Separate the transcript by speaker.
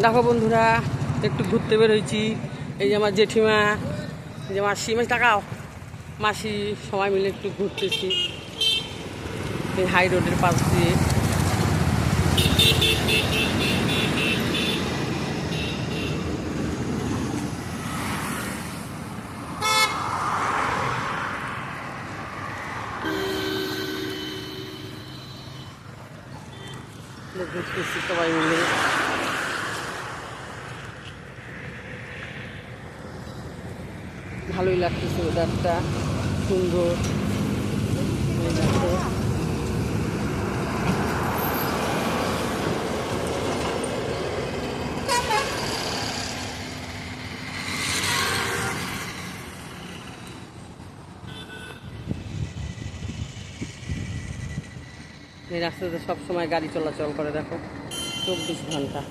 Speaker 1: দেখো বন্ধুরা, একটু ঘুরতে বেরোইছি। এই যে আমার জেঠিমা, এই যে মাসি, মাসি টাকাও, মাসি সবাই মিলে একটু ঘুরতেছি এই হাই রোডের পাশ দিয়ে। ঘুরতেছি সবাই মিলে। ভালোই লাগতেছে, ওয়েদারটা সুন্দর। এই রাস্তাতে সবসময় গাড়ি চলাচল করে, দেখো 24 ঘন্টা।